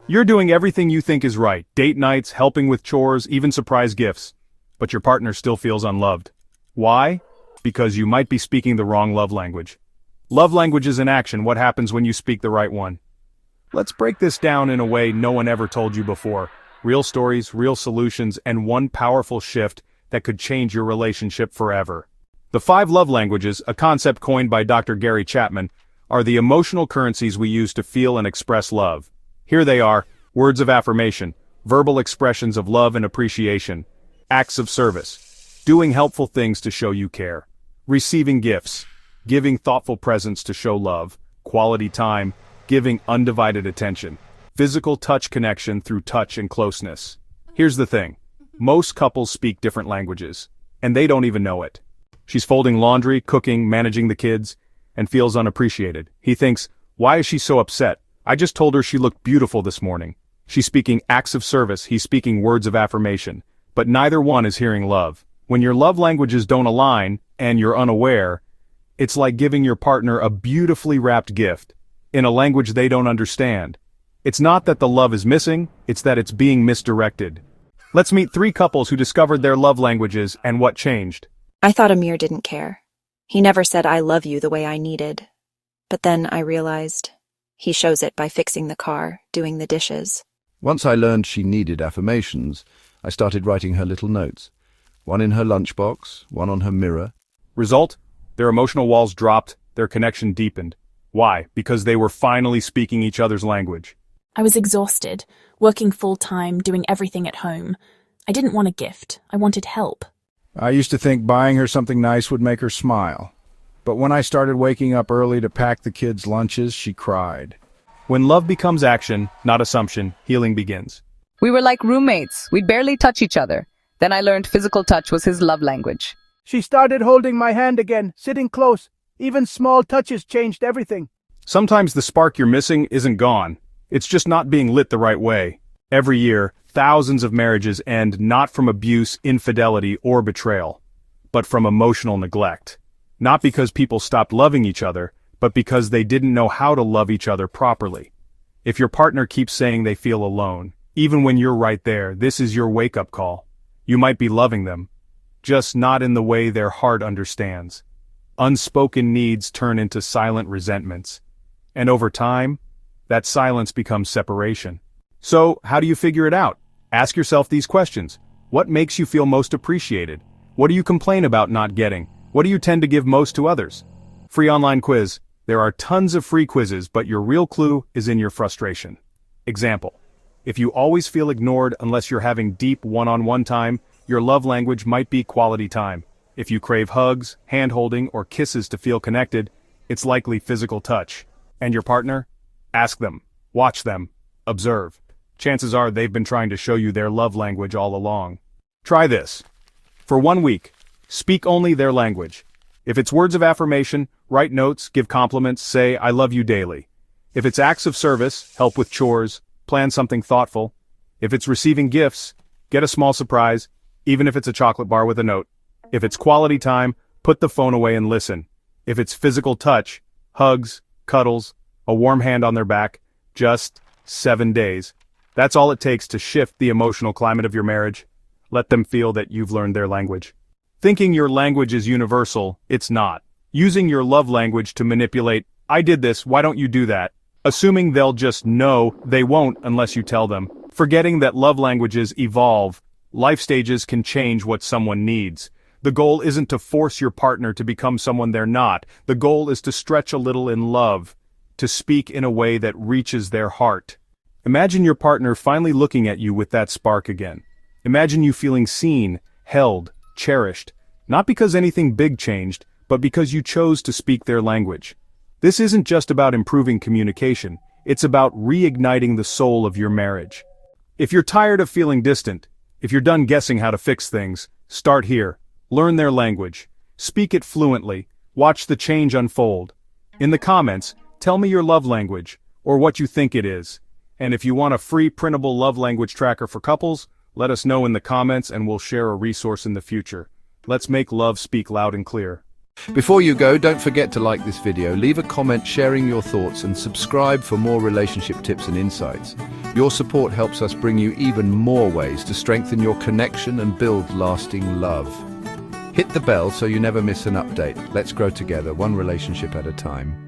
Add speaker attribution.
Speaker 1: You're doing everything you think is right, date nights, helping with chores, even surprise gifts. But your partner still feels unloved. Why? Because you might be speaking the wrong love language. Love language is in action. What happens when you speak the right one? Let's break this down in a way no one ever told you before. Real stories, real solutions, and one powerful shift that could change your relationship forever. The 5 love languages, a concept coined by Dr. Gary Chapman, are the emotional currencies we use to feel and express love. Here they are: words of affirmation, verbal expressions of love and appreciation; acts of service, doing helpful things to show you care; receiving gifts, giving thoughtful presents to show love; quality time, giving undivided attention; physical touch connection through touch and closeness. Here's the thing. Most couples speak different languages, and they don't even know it. She's folding laundry, cooking, managing the kids, and feels unappreciated. He thinks, why is she so upset? I just told her she looked beautiful this morning. She's speaking acts of service, he's speaking words of affirmation, but neither one is hearing love. When your love languages don't align, and you're unaware, it's like giving your partner a beautifully wrapped gift, in a language they don't understand. It's not that the love is missing, it's that it's being misdirected. Let's meet 3 couples who discovered their love languages and what changed.
Speaker 2: I thought Amir didn't care. He never said I love you the way I needed. But then I realized he shows it by fixing the car, doing the dishes.
Speaker 3: Once I learned she needed affirmations, I started writing her little notes. One in her lunchbox, one on her mirror.
Speaker 1: Result? Their emotional walls dropped, their connection deepened. Why? Because they were finally speaking each other's language.
Speaker 4: I was exhausted, working full-time, doing everything at home. I didn't want a gift. I wanted help.
Speaker 5: I used to think buying her something nice would make her smile. But when I started waking up early to pack the kids' lunches, she cried.
Speaker 1: When love becomes action, not assumption, healing begins.
Speaker 6: We were like roommates. We'd barely touch each other. Then I learned physical touch was his love language.
Speaker 7: She started holding my hand again, sitting close. Even small touches changed everything.
Speaker 1: Sometimes the spark you're missing isn't gone. It's just not being lit the right way. Every year, thousands of marriages end not from abuse, infidelity, or betrayal, but from emotional neglect. Not because people stopped loving each other, but because they didn't know how to love each other properly. If your partner keeps saying they feel alone, even when you're right there, this is your wake-up call. You might be loving them, just not in the way their heart understands. Unspoken needs turn into silent resentments. And over time, that silence becomes separation. So, how do you figure it out? Ask yourself these questions. What makes you feel most appreciated? What do you complain about not getting? What do you tend to give most to others? Free online quiz. There are tons of free quizzes, but your real clue is in your frustration. Example. If you always feel ignored unless you're having deep one-on-one time, your love language might be quality time. If you crave hugs, hand-holding, or kisses to feel connected, it's likely physical touch. And your partner? Ask them. Watch them. Observe. Chances are they've been trying to show you their love language all along. Try this. For 1 week, speak only their language. If it's words of affirmation, write notes, give compliments, say, I love you daily. If it's acts of service, help with chores, plan something thoughtful. If it's receiving gifts, get a small surprise, even if it's a chocolate bar with a note. If it's quality time, put the phone away and listen. If it's physical touch, hugs, cuddles, a warm hand on their back, just 7 days. That's all it takes to shift the emotional climate of your marriage. Let them feel that you've learned their language. Thinking your language is universal, it's not. Using your love language to manipulate, I did this, why don't you do that? Assuming they'll just know, they won't unless you tell them. Forgetting that love languages evolve. Life stages can change what someone needs. The goal isn't to force your partner to become someone they're not. The goal is to stretch a little in love, to speak in a way that reaches their heart. Imagine your partner finally looking at you with that spark again. Imagine you feeling seen, held, cherished, not because anything big changed, but because you chose to speak their language. This isn't just about improving communication, it's about reigniting the soul of your marriage. If you're tired of feeling distant, if you're done guessing how to fix things, start here. Learn their language. Speak it fluently. Watch the change unfold. In the comments, tell me your love language, or what you think it is. And if you want a free printable love language tracker for couples, let us know in the comments and we'll share a resource in the future. Let's make love speak loud and clear.
Speaker 3: Before you go, don't forget to like this video, leave a comment sharing your thoughts, and subscribe for more relationship tips and insights. Your support helps us bring you even more ways to strengthen your connection and build lasting love. Hit the bell so you never miss an update. Let's grow together, one relationship at a time.